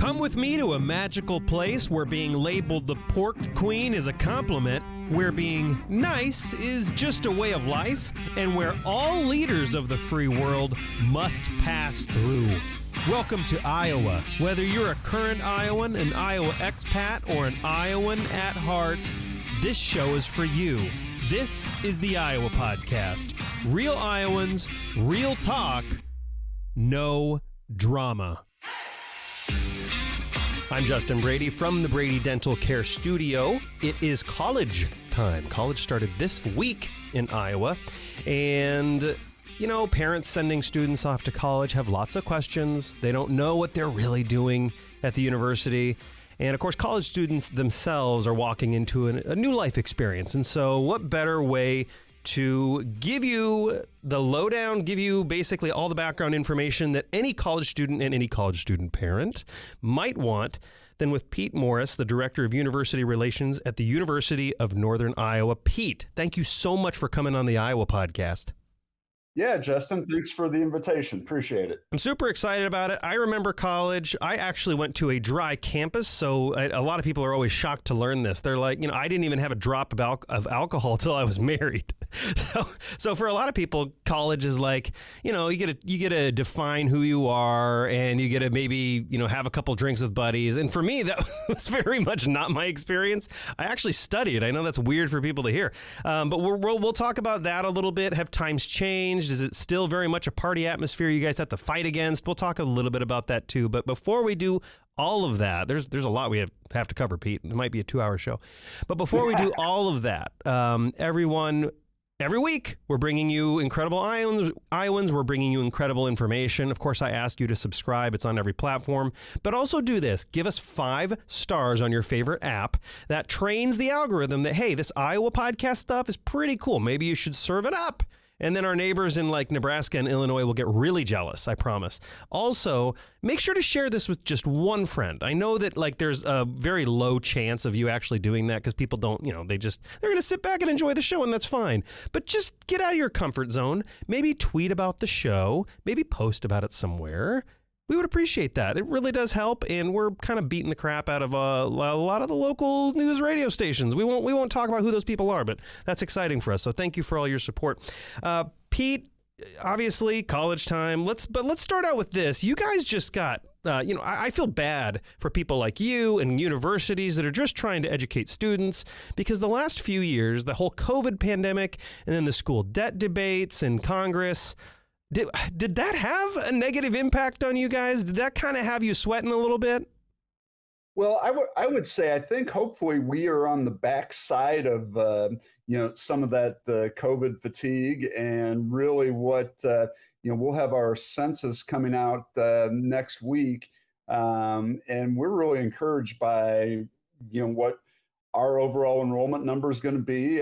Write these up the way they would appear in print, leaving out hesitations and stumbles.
Come with me to a magical place where being labeled the pork queen is a compliment, where being nice is just a way of life, and where all leaders of the free world must pass through. Welcome to Iowa. Whether you're a current Iowan, an Iowa expat, or an Iowan at heart, this show is for you. This is the Iowa Podcast. Real Iowans, real talk, no drama. I'm Justin Brady from the Brady Dental Care Studio. It is college time. College started this week in Iowa. And, you know, parents sending students off to college have lots of questions. They don't know what they're really doing at the university. And, of course, college students themselves are walking into a new life experience. And so what better way to give you the lowdown, give you basically all the background information that any college student and any college student parent might want than with Pete Moris, the Director of University Relations at the University of Northern Iowa. Pete, thank you so much for coming on the Iowa Podcast. Yeah, Justin, thanks for the invitation. Appreciate it. I'm super excited about it. I remember college. I actually went to a dry campus, so a lot of people are always shocked to learn this. They're like, you know, I didn't even have a drop of alcohol till I was married. So for a lot of people, college is like, you know, you get to define who you are, and you get to maybe, you know, have a couple drinks with buddies. And for me, that was very much not my experience. I actually studied. I know that's weird for people to hear, but we'll talk about that a little bit. Have times changed? Is it still very much a party atmosphere you guys have to fight against? We'll talk a little bit about that too. But before we do all of that, there's a lot we have to cover, Pete. It might be a 2-hour show. But before we do all of that, everyone, every week we're bringing you incredible Iowans. We're bringing you incredible information. Of course, I ask you to subscribe. It's on every platform. But also do this. Give us 5 stars on your favorite app. That trains the algorithm that, hey, this Iowa podcast stuff is pretty cool. Maybe you should serve it up. And then our neighbors in like Nebraska and Illinois will get really jealous, I promise. Also, make sure to share this with just one friend. I know that like there's a very low chance of you actually doing that because people don't, you know, they're going to sit back and enjoy the show, and that's fine. But just get out of your comfort zone. Maybe tweet about the show. Maybe post about it somewhere. We would appreciate that. It really does help, and we're kind of beating the crap out of a lot of the local news radio stations. We won't talk about who those people are, but that's exciting for us. So thank you for all your support. Pete, obviously college time. Let's start out with this. You guys just got, I feel bad for people like you and universities that are just trying to educate students, because the last few years, the whole COVID pandemic and then the school debt debates in Congress, did that have a negative impact on you guys? Did that kind of have you sweating a little bit? Well, I would say I think hopefully we are on the backside of some of that COVID fatigue, and really what we'll have our census coming out next week, and we're really encouraged by what our overall enrollment number is going to be,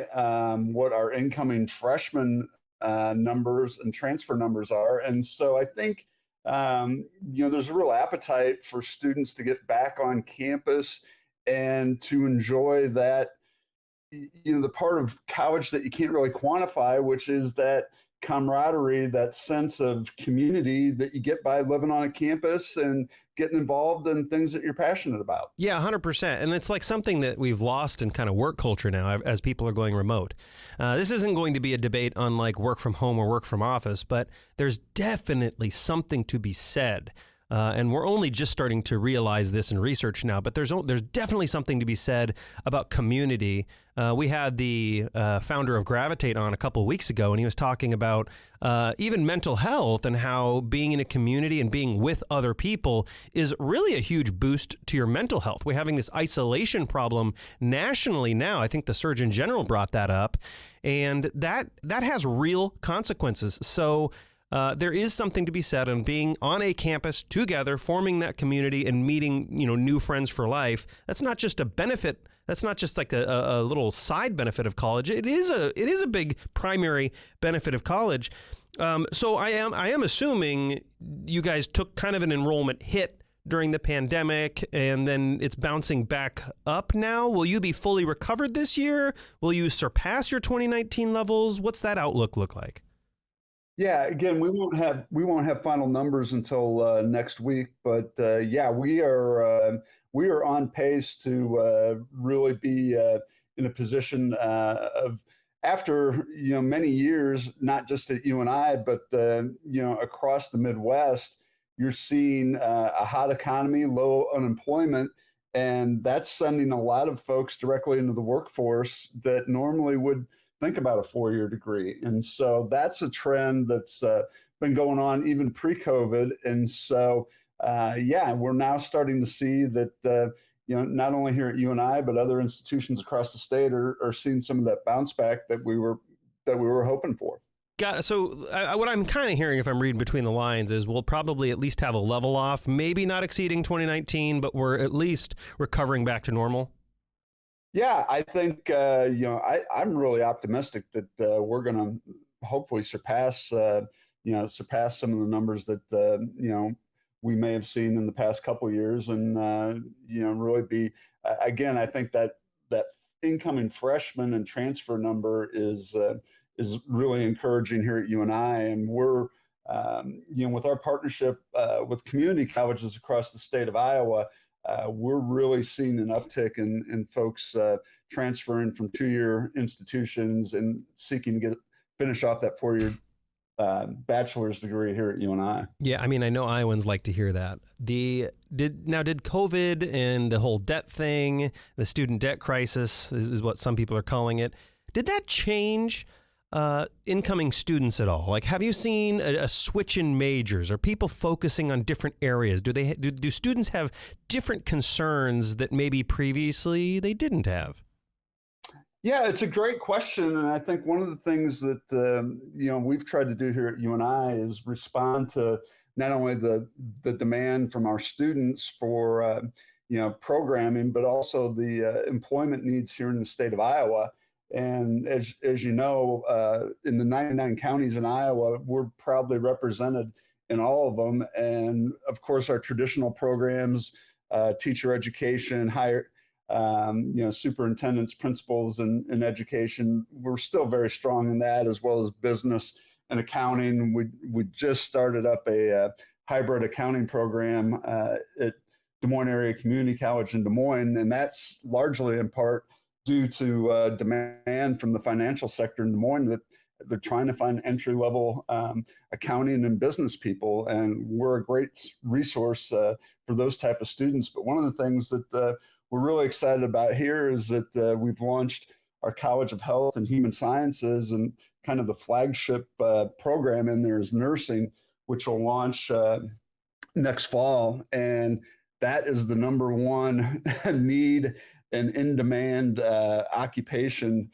what our incoming freshmen numbers and transfer numbers are. And so I think, there's a real appetite for students to get back on campus and to enjoy that, the part of college that you can't really quantify, which is that camaraderie, that sense of community that you get by living on a campus and getting involved in things that you're passionate about. Yeah, 100%. And it's like something that we've lost in kind of work culture now as people are going remote. This isn't going to be a debate on like work from home or work from office, but there's definitely something to be said. And we're only just starting to realize this in research now, but there's definitely something to be said about community. We had the founder of Gravitate on a couple of weeks ago, and he was talking about even mental health and how being in a community and being with other people is really a huge boost to your mental health. We're having this isolation problem nationally now. I think the Surgeon General brought that up, and that has real consequences. So there is something to be said on being on a campus together, forming that community and meeting, new friends for life. That's not just a benefit. That's not just like a little side benefit of college. It is a big primary benefit of college. So I am assuming you guys took kind of an enrollment hit during the pandemic, and then it's bouncing back up now. Will you be fully recovered this year? Will you surpass your 2019 levels? What's that outlook look like? Yeah, again, we won't have final numbers until next week, but yeah, we are on pace to really be in a position of after many years, not just at UNI, but across the Midwest, you're seeing a hot economy, low unemployment, and that's sending a lot of folks directly into the workforce that normally would think about a 4-year degree. And so that's a trend that's been going on even pre-COVID. And so, yeah, we're now starting to see that, not only here at UNI, but other institutions across the state are seeing some of that bounce back that we were hoping for. So what I'm kind of hearing, if I'm reading between the lines, is we'll probably at least have a level off, maybe not exceeding 2019, but we're at least recovering back to normal. Yeah, I think I'm really optimistic that we're going to hopefully surpass some of the numbers that we may have seen in the past couple of years, and really be again. I think that incoming freshman and transfer number is really encouraging here at UNI, and we're with our partnership with community colleges across the state of Iowa. We're really seeing an uptick in folks transferring from 2-year institutions and seeking to finish off that 4-year bachelor's degree here at UNI. Yeah, I mean, I know Iowans like to hear that. Did COVID and the whole debt thing, the student debt crisis is what some people are calling it, did that change incoming students at all? Like, have you seen a switch in majors? Are people focusing on different areas? Do students have different concerns that maybe previously they didn't have? Yeah, it's a great question, and I think one of the things that we've tried to do here at UNI is respond to not only the demand from our students for programming, but also the employment needs here in the state of Iowa. And as you know, in the 99 counties in Iowa, we're proudly represented in all of them. And of course, our traditional programs, teacher education, higher, superintendents, principals, and education, we're still very strong in that, as well as business and accounting. We just started up a hybrid accounting program at Des Moines Area Community College in Des Moines, and that's largely in part due to demand from the financial sector in Des Moines that they're trying to find entry-level accounting and business people, and we're a great resource for those type of students. But one of the things that we're really excited about here is that we've launched our College of Health and Human Sciences, and kind of the flagship program in there is nursing, which will launch next fall, and that is the number one need and in-demand occupation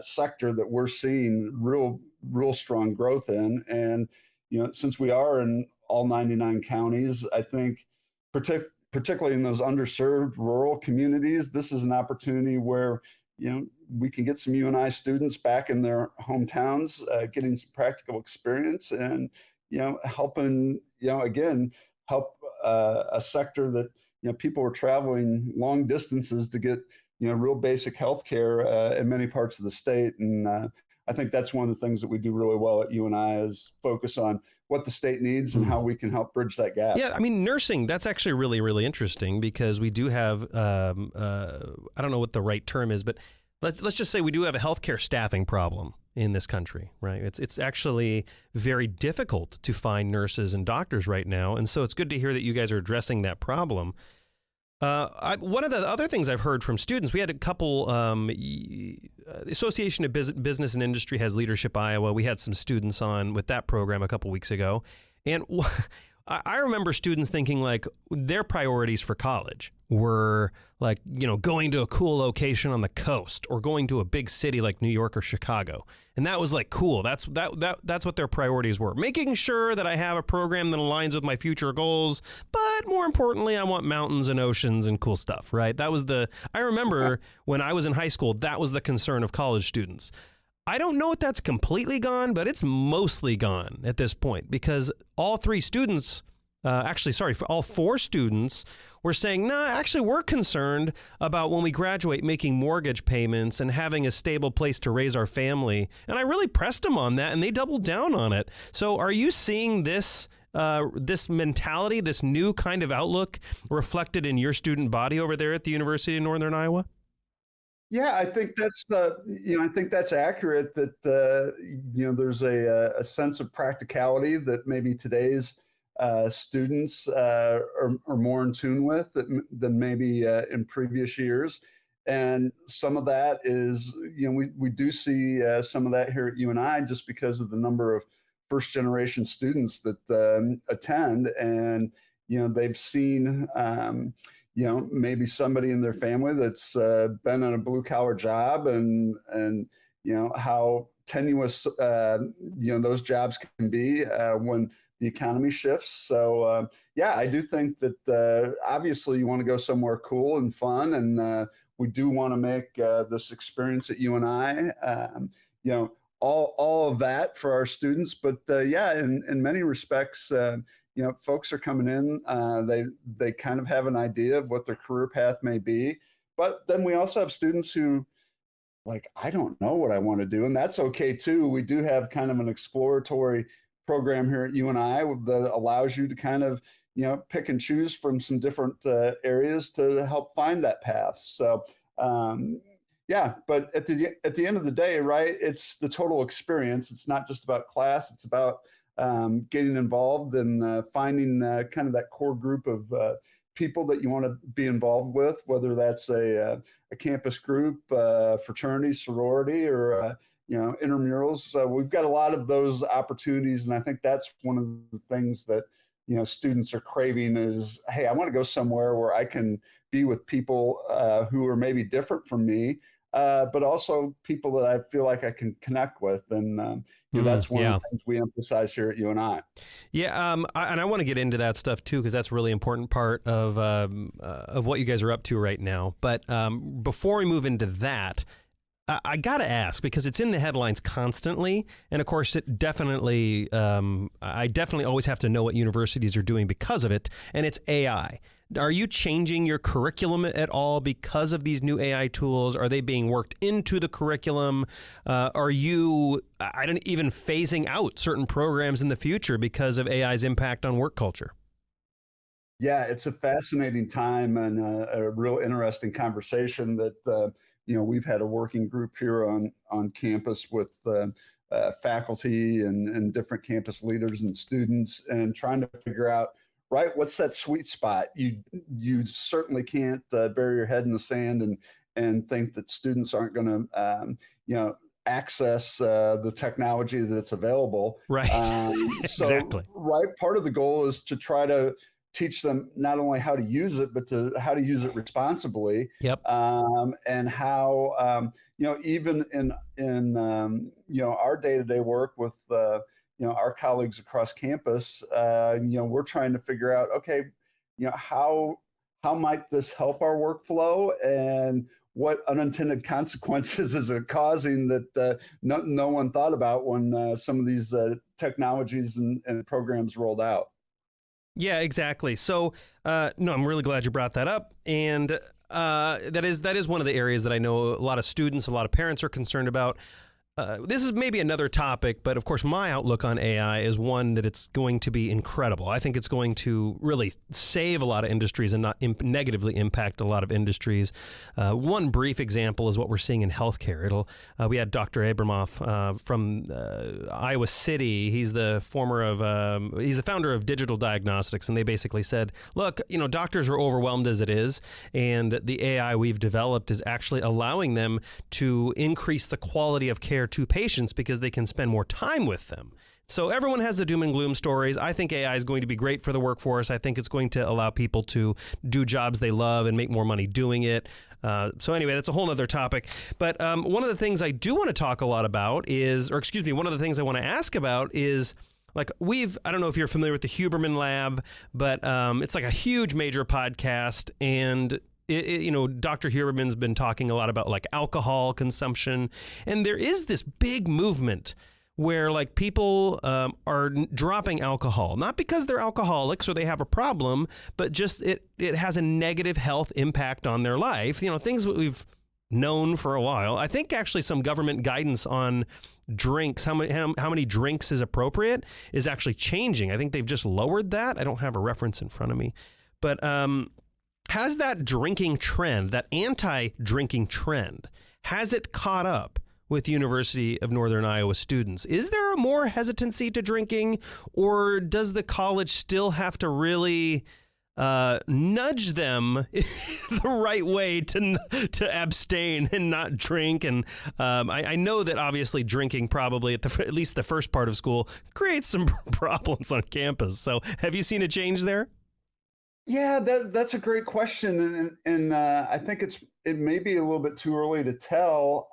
sector that we're seeing real strong growth in. And since we are in all 99 counties, I think particularly in those underserved rural communities, this is an opportunity where we can get some UNI students back in their hometowns, getting some practical experience, and helping again help a sector that people are traveling long distances to get real basic health care in many parts of the state. And I think that's one of the things that we do really well at UNI is focus on what the state needs and how we can help bridge that gap. Yeah, I mean, nursing, that's actually really, really interesting, because we do have, I don't know what the right term is, but let's just say we do have a healthcare staffing problem in this country, right? It's actually very difficult to find nurses and doctors right now. And so it's good to hear that you guys are addressing that problem. One of the other things I've heard from students, we had a couple, the Association of Business and Industry has Leadership Iowa. We had some students on with that program a couple weeks ago. And I remember students thinking like their priorities for college were like, going to a cool location on the coast or going to a big city like New York or Chicago. And that was like, cool. That's what their priorities were. Making sure that I have a program that aligns with my future goals. But more importantly, I want mountains and oceans and cool stuff, right? I remember when I was in high school, that was the concern of college students. I don't know if that's completely gone, but it's mostly gone at this point, because all three students actually, sorry, for all 4 students were saying, nah, actually, we're concerned about when we graduate making mortgage payments and having a stable place to raise our family. And I really pressed them on that, and they doubled down on it. So are you seeing this this mentality, this new kind of outlook reflected in your student body over there at the University of Northern Iowa? Yeah, I think that's I think that's accurate. That there's a sense of practicality that maybe today's students are more in tune with than maybe in previous years. And some of that is, we do see some of that here at UNI just because of the number of first generation students that attend, and they've seen maybe somebody in their family that's been on a blue collar job, and how tenuous those jobs can be when the economy shifts. So yeah, I do think that obviously you want to go somewhere cool and fun, and we do want to make this experience at UNI, all of that for our students. But yeah, in many respects, folks are coming in. They kind of have an idea of what their career path may be, but then we also have students who, like, I don't know what I want to do, and that's okay too. We do have kind of an exploratory program here at UNI that allows you to kind of pick and choose from some different areas to help find that path. So yeah, but at the end of the day, right, it's the total experience. It's not just about class. It's about getting involved and finding kind of that core group of people that you want to be involved with, whether that's a campus group, fraternity, sorority, or intramurals. So we've got a lot of those opportunities, and I think that's one of the things that students are craving is, hey, I want to go somewhere where I can be with people who are maybe different from me, but also people that I feel like I can connect with. And that's one of the things we emphasize here at UNI. Yeah, and I want to get into that stuff too, because that's a really important part of what you guys are up to right now. But before we move into that, I got to ask, because it's in the headlines constantly. And of course, it definitely, I definitely always have to know what universities are doing because of it. And it's AI. Are you changing your curriculum at all because of these new AI tools? Are they being worked into the curriculum? Are you, even phasing out certain programs in the future because of AI's impact on work culture? Yeah, it's a fascinating time and a real interesting conversation that, we've had a working group here on campus with faculty and different campus leaders and students, and trying to figure out, right, what's that sweet spot? You certainly can't bury your head in the sand and think that students aren't going to access the technology that's available. Right. Exactly. Right, part of the goal is to try to teach them not only how to use it, but how to use it responsibly. Yep. And how even in our day-to-day work with our colleagues across campus, we're trying to figure out, okay, how might this help our workflow, and what unintended consequences is it causing that no one thought about when some of these technologies and programs rolled out. Yeah, exactly. So, no, I'm really glad you brought that up. And that is one of the areas that I know a lot of students, a lot of parents are concerned about. This is maybe another topic, but of course, my outlook on AI is one that it's going to be incredible. I think it's going to really save a lot of industries and not negatively impact a lot of industries. One brief example is what we're seeing in healthcare. We had Dr. Abramoff from Iowa City. He's the he's the founder of Digital Diagnostics, and they basically said, look, doctors are overwhelmed as it is, and the AI we've developed is actually allowing them to increase the quality of care to patients because they can spend more time with them. So everyone has the doom and gloom stories. I think AI is going to be great for the workforce. I think it's going to allow people to do jobs they love and make more money doing it. So anyway, that's a whole other topic. But one of the things I do want to talk a lot about one of the things I want to ask about is, like, I don't know if you're familiar with the Huberman Lab, but it's like a huge major podcast, and Dr. Huberman's been talking a lot about like alcohol consumption, and there is this big movement where like people are dropping alcohol, not because they're alcoholics or they have a problem, but just it has a negative health impact on their life. You know, things that we've known for a while. I think actually some government guidance on drinks, how many drinks is appropriate, is actually changing. I think they've just lowered that. I don't have a reference in front of me, but has that drinking trend, that anti-drinking trend, has it caught up with University of Northern Iowa students? Is there a more hesitancy to drinking, or does the college still have to really nudge them the right way to abstain and not drink? And I know that obviously drinking probably at least the first part of school creates some problems on campus. So have you seen a change there? Yeah, that's a great question, and I think it may be a little bit too early to tell,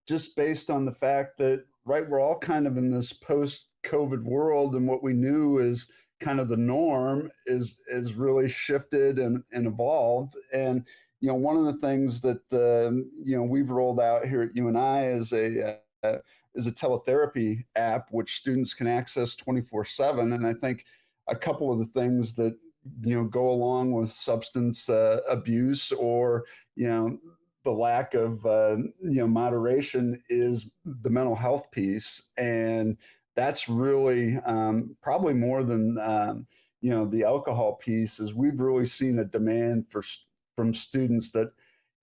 just based on the fact that right, we're all kind of in this post-COVID world, and what we knew is kind of the norm is really shifted and evolved. And one of the things that we've rolled out here at UNI is a teletherapy app which students can access 24/7. And I think a couple of the things that go along with substance abuse, or the lack of moderation, is the mental health piece. And that's really probably more than the alcohol piece. Is we've really seen a demand from students that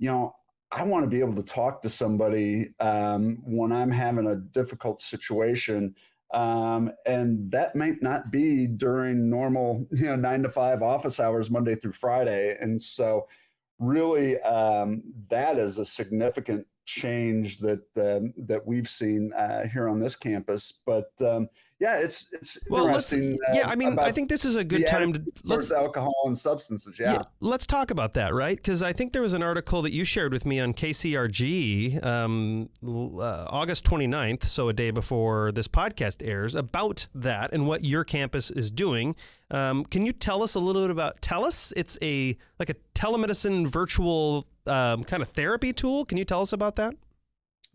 I want to be able to talk to somebody when I'm having a difficult situation. And that might not be during normal 9 to 5 office hours, Monday through Friday. And so really that is a significant change that we've seen here on this campus. But yeah, it's Well, interesting. I mean, I think this is a good time to let's alcohol and substances. Yeah, let's talk about that, right? Because I think there was an article that you shared with me on KCRG August 29th, so a day before this podcast airs, about that and what your campus is doing. Can you tell us a little bit about TELUS? It's like a telemedicine virtual kind of therapy tool. Can you tell us about that?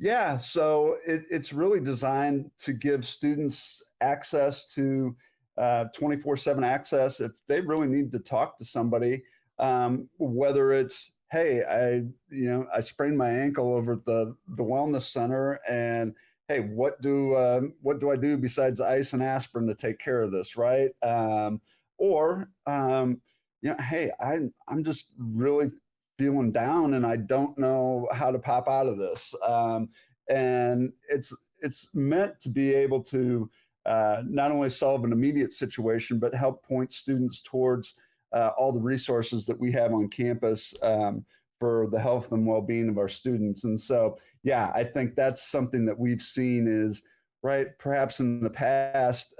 Yeah, so it's really designed to give students access to 24/7 access if they really need to talk to somebody, whether it's, hey, I sprained my ankle over at the wellness center, and hey, what do I do besides ice and aspirin to take care of this, right? Or hey, I'm just really feeling down and I don't know how to pop out of this. And it's meant to be able to not only solve an immediate situation, but help point students towards all the resources that we have on campus for the health and well-being of our students. And so, yeah, I think that's something that we've seen is, right, perhaps in the past,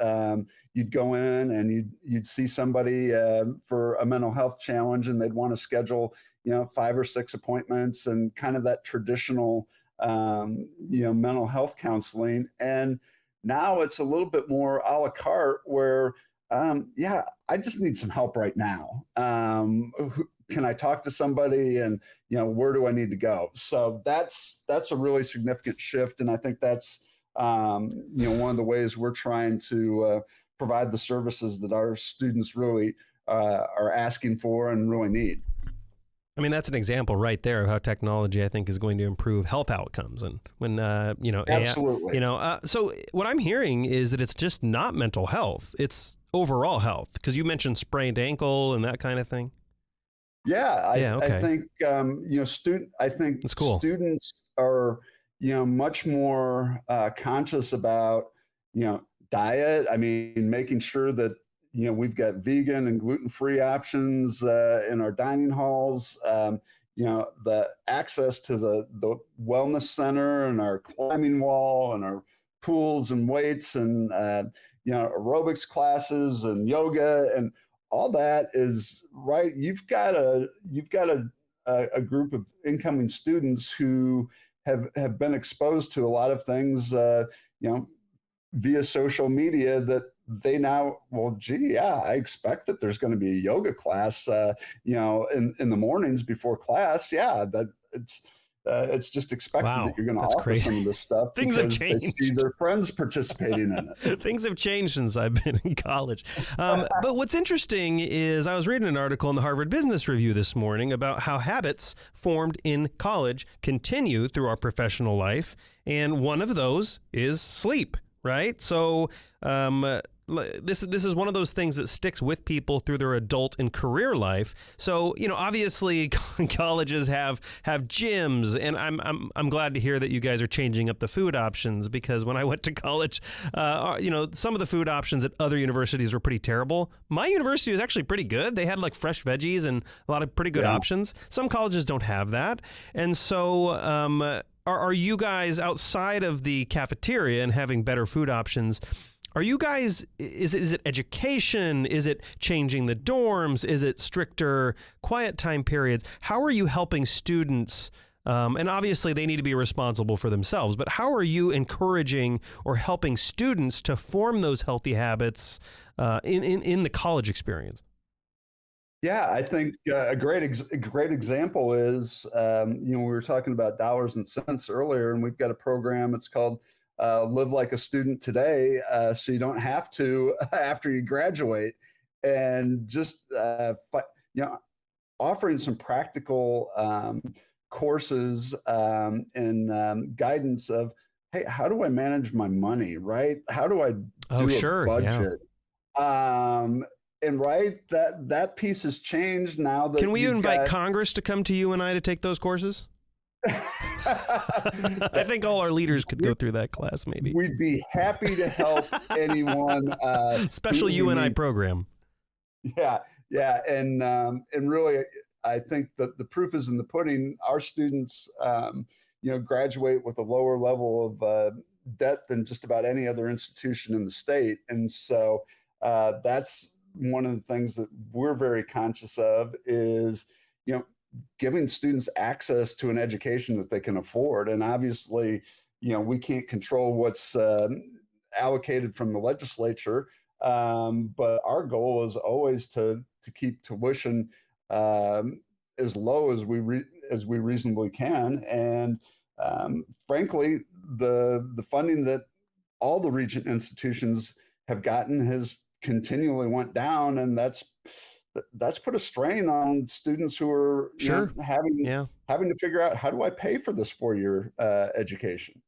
you'd go in and you'd see somebody for a mental health challenge, and they'd want to schedule 5 or 6 appointments and kind of that traditional mental health counseling. And now it's a little bit more a la carte, where I just need some help right now. Can I talk to somebody, and where do I need to go? So that's a really significant shift, and I think that's one of the ways we're trying to provide the services that our students really are asking for and really need. I mean, that's an example right there of how technology, I think, is going to improve health outcomes. And when, absolutely, so what I'm hearing is that it's just not mental health; it's overall health. Because you mentioned sprained ankle and that kind of thing. Yeah, okay. I think I think that's cool. Students are much more conscious about diet. I mean, making sure that we've got vegan and gluten-free options in our dining halls. The access to the wellness center and our climbing wall and our pools and weights and aerobics classes and yoga and all that is right. You've got a group of incoming students who have been exposed to a lot of things, via social media, that they now, well, gee, yeah, I expect that there's going to be a yoga class, in the mornings before class. Yeah, that it's just expected that Wow, you're going to that's offer some crazy. of this stuff Things have because they see changed. their friends participating in it. Things have changed since I've been in college. But what's interesting is I was reading an article in the Harvard Business Review this morning about how habits formed in college continue through our professional life. And one of those is sleep, right? So this is one of those things that sticks with people through their adult and career life. So, obviously colleges have gyms, and I'm glad to hear that you guys are changing up the food options, because when I went to college, some of the food options at other universities were pretty terrible. My university was actually pretty good. They had like fresh veggies and a lot of pretty good options. Some colleges don't have that. And so are you guys, outside of the cafeteria and having better food options, are you guys, is it education? Is it changing the dorms? Is it stricter quiet time periods? How are you helping students? And obviously they need to be responsible for themselves, but how are you encouraging or helping students to form those healthy habits in the college experience? Yeah, I think a great example is, we were talking about dollars and cents earlier, and we've got a program. It's called Live Like a Student Today, so you don't have to after you graduate, and just offering some practical courses and guidance of, hey, how do I manage my money, right? How do I do a budget? And that piece has changed now that Can we invite Congress to come to you and I to take those courses? I think all our leaders could go through that class, maybe. We'd be happy to help anyone. Special UNI program. Yeah, and really, I think that the proof is in the pudding. Our students, graduate with a lower level of debt than just about any other institution in the state, and so that's one of the things that we're very conscious of is, giving students access to an education that they can afford. And obviously, we can't control what's allocated from the legislature, but our goal is always to keep tuition as low as we reasonably can. And frankly, the funding that all the Regent institutions have gotten has continually went down, and that's put a strain on students who are having to figure out, how do I pay for this 4-year education?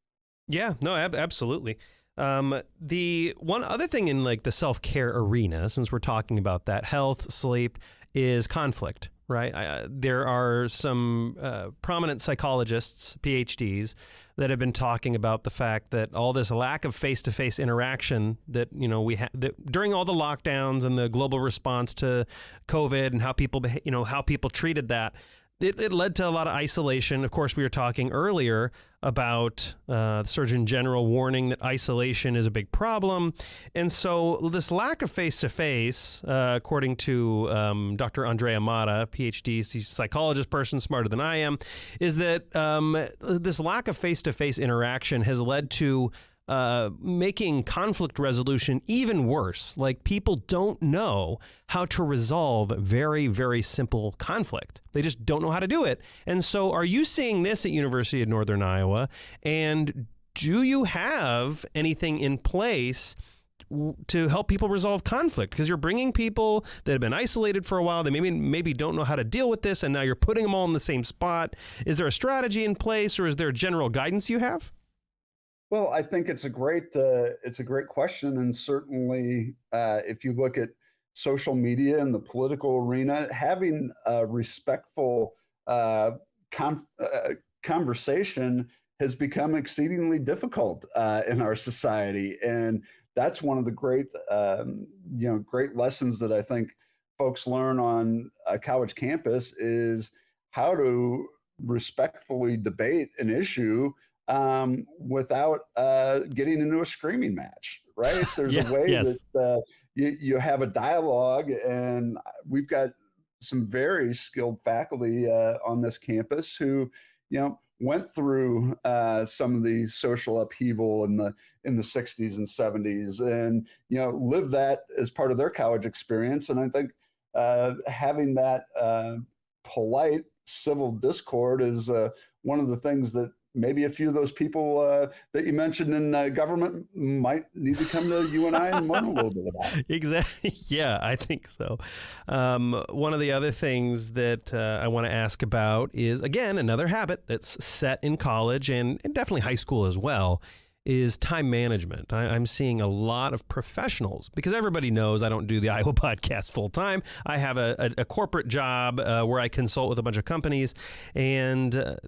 Yeah, no, absolutely. The one other thing in like the self-care arena, since we're talking about that, health, sleep, is conflict, right? There are some prominent psychologists, PhDs, that have been talking about the fact that all this lack of face-to-face interaction that we had during all the lockdowns and the global response to COVID and how people treated that. It led to a lot of isolation. Of course, we were talking earlier about the Surgeon General warning that isolation is a big problem. And so this lack of face-to-face, according to Dr. Andrea Mata, PhD, she's a psychologist person smarter than I am, is that this lack of face-to-face interaction has led to making conflict resolution even worse. Like, people don't know how to resolve very, very simple conflict. They just don't know how to do it. And so are you seeing this at University of Northern Iowa? And do you have anything in place to help people resolve conflict? Because you're bringing people that have been isolated for a while. They maybe don't know how to deal with this, and now you're putting them all in the same spot. Is there a strategy in place, or is there general guidance you have? Well, I think it's a great question, and certainly if you look at social media and the political arena, having a respectful conversation has become exceedingly difficult in our society, and that's one of the great lessons that I think folks learn on a college campus is how to respectfully debate an issue without getting into a screaming match, right? There's a way that you have a dialogue, and we've got some very skilled faculty on this campus who, went through some of the social upheaval in the 60s and 70s, and lived that as part of their college experience. And I think having that polite civil discord is one of the things that maybe a few of those people that you mentioned in government might need to come to you and I and learn a little bit about. Exactly. Yeah, I think so. One of the other things that I want to ask about is, again, another habit that's set in college and definitely high school as well, is time management. I'm seeing a lot of professionals, because everybody knows I don't do the Iowa podcast full time. I have a corporate job where I consult with a bunch of companies, and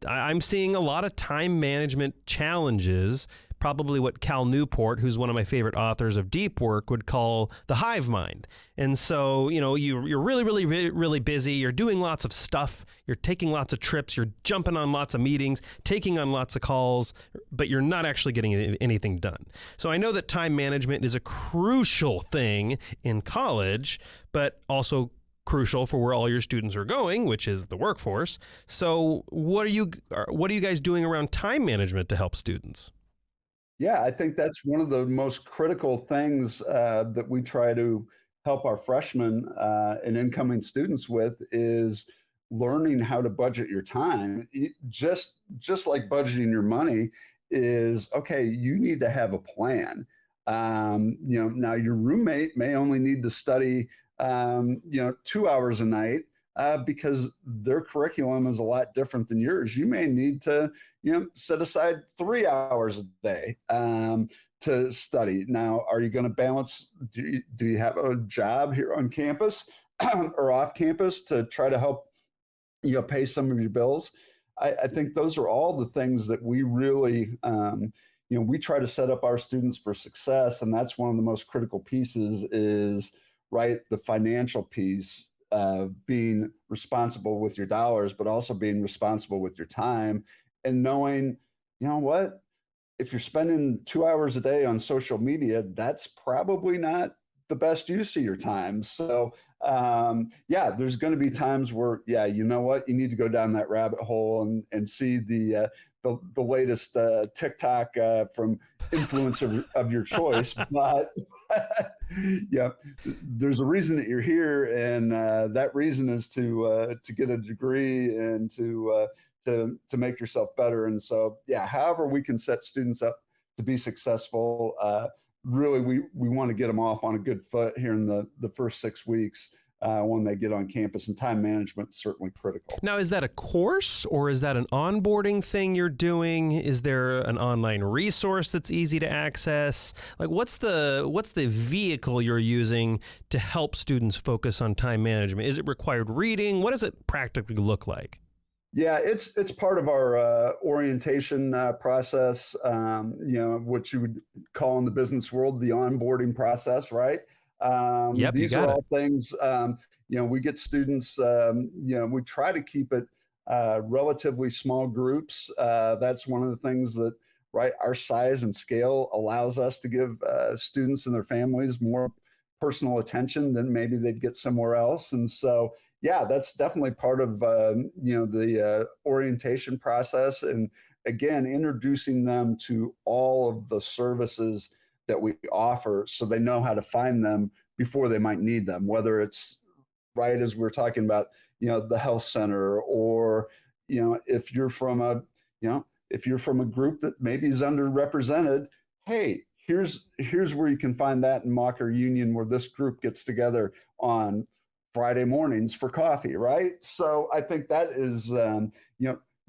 I'm seeing a lot of time management challenges. Probably what Cal Newport, who's one of my favorite authors of deep work, would call the hive mind. And so, you're really, really, really, really busy. You're doing lots of stuff. You're taking lots of trips. You're jumping on lots of meetings, taking on lots of calls, but you're not actually getting anything done. So I know that time management is a crucial thing in college, but also crucial for where all your students are going, which is the workforce. So what are you guys doing around time management to help students? Yeah, I think that's one of the most critical things that we try to help our freshmen and incoming students with is learning how to budget your time. Just like budgeting your money is, okay, you need to have a plan. Now your roommate may only need to study, 2 hours a night because their curriculum is a lot different than yours. You may need to set aside 3 hours a day to study. Now, are you going to balance? Do you have a job here on campus or off campus to try to help pay some of your bills? I think those are all the things that we really we try to set up our students for success, and that's one of the most critical pieces is the financial piece. Being responsible with your dollars, but also being responsible with your time, and knowing, what, if you're spending 2 hours a day on social media, that's probably not the best use of your time. So, there's going to be times where, you know what, you need to go down that rabbit hole and see the latest TikTok from influencer of your choice, but there's a reason that you're here, and that reason is to get a degree and to make yourself better. And so, however we can set students up to be successful, really we want to get them off on a good foot here in the first 6 weeks. When they get on campus, and time management is certainly critical. Now, is that a course or is that an onboarding thing you're doing? Is there an online resource that's easy to access? Like, what's the vehicle you're using to help students focus on time management? Is it required reading? What does it practically look like? Yeah, it's part of our orientation process, what you would call in the business world the onboarding process, right? Yep, These are all things, we get students, we try to keep it relatively small groups. That's one of the things that, our size and scale allows us to give students and their families more personal attention than maybe they'd get somewhere else. And so, that's definitely part of, the orientation process. And again, introducing them to all of the services that we offer so they know how to find them before they might need them, whether it's as we're talking about, the health center, or, if you're from a group that maybe is underrepresented, hey, here's where you can find that in Mocker Union, where this group gets together on Friday mornings for coffee, right? So I think that is,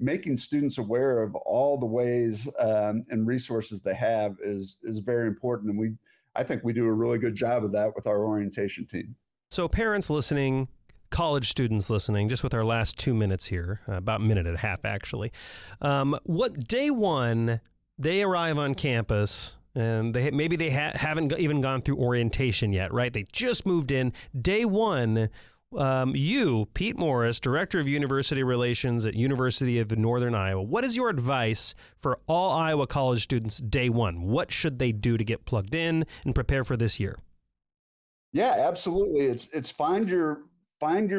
making students aware of all the ways and resources they have is very important. And I think we do a really good job of that with our orientation team. So parents listening, college students listening, just with our last 2 minutes here, about a minute and a half actually, what day one they arrive on campus and they haven't even gone through orientation yet, right? They just moved in. Day one, you, Pete Moris, Director of University Relations at University of Northern Iowa, what is your advice for all Iowa college students day one? What should they do to get plugged in and prepare for this year? Yeah, absolutely. It's find your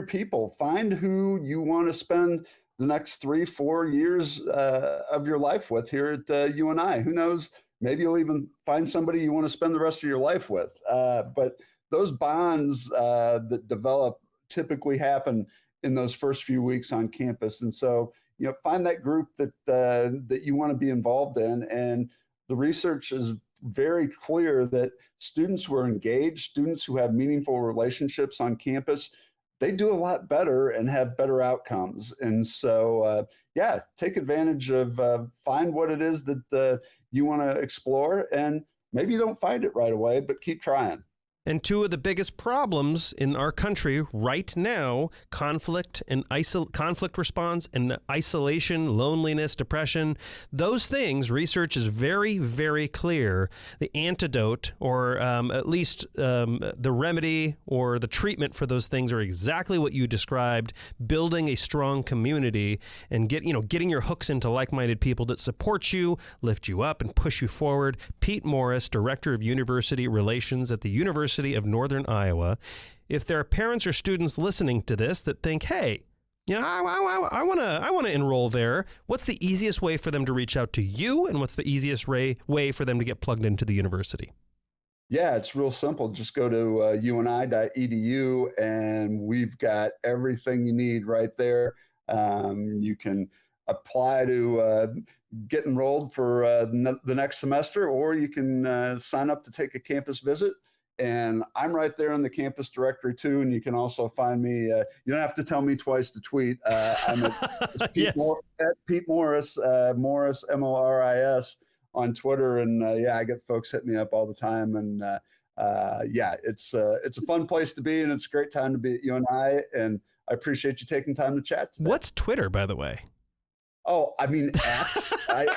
people, find who you want to spend the next 3-4 years of your life with here at UNI. Who knows? Maybe you'll even find somebody you want to spend the rest of your life with. But those bonds that develop typically happen in those first few weeks on campus. And so, find that group that you want to be involved in. And the research is very clear that students who are engaged, students who have meaningful relationships on campus, they do a lot better and have better outcomes. And so, yeah, take advantage of, find what it is that you want to explore, and maybe you don't find it right away, but keep trying. And two of the biggest problems in our country right now, conflict response and isolation, loneliness, depression, those things, research is very, very clear. The antidote, or at least the remedy or the treatment for those things, are exactly what you described: building a strong community and getting your hooks into like-minded people that support you, lift you up, and push you forward. Pete Moris, Director of University Relations at the University of Northern Iowa. If there are parents or students listening to this that think, hey, I want to enroll there, what's the easiest way for them to reach out to you, and what's the easiest way for them to get plugged into the university? Yeah, it's real simple. Just go to uni.edu, and we've got everything you need right there. You can apply to get enrolled for the next semester, or you can sign up to take a campus visit. And I'm right there in the campus directory too. And you can also find me. You don't have to tell me twice to tweet. I'm at Pete Moris, Moris, Moris on Twitter. And I get folks hit me up all the time. And it's a fun place to be, and it's a great time to be at UNI. And I appreciate you taking time to chat today. What's Twitter, by the way? Oh, I mean, X. I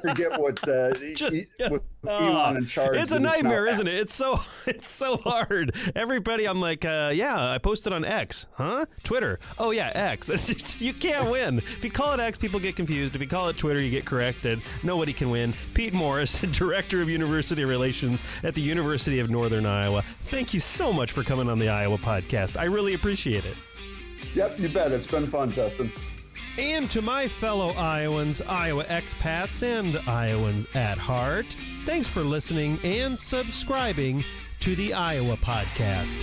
forget what with Elon in charge. It's a nightmare, isn't it? It's so hard. Everybody, I'm like, I posted on X, huh? Twitter. Oh yeah, X. You can't win. If you call it X, people get confused. If you call it Twitter, you get corrected. Nobody can win. Pete Moris, Director of University Relations at the University of Northern Iowa. Thank you so much for coming on the Iowa Podcast. I really appreciate it. Yep, you bet. It's been fun, Justin. And to my fellow Iowans, Iowa expats, and Iowans at heart, thanks for listening and subscribing to the Iowa Podcast.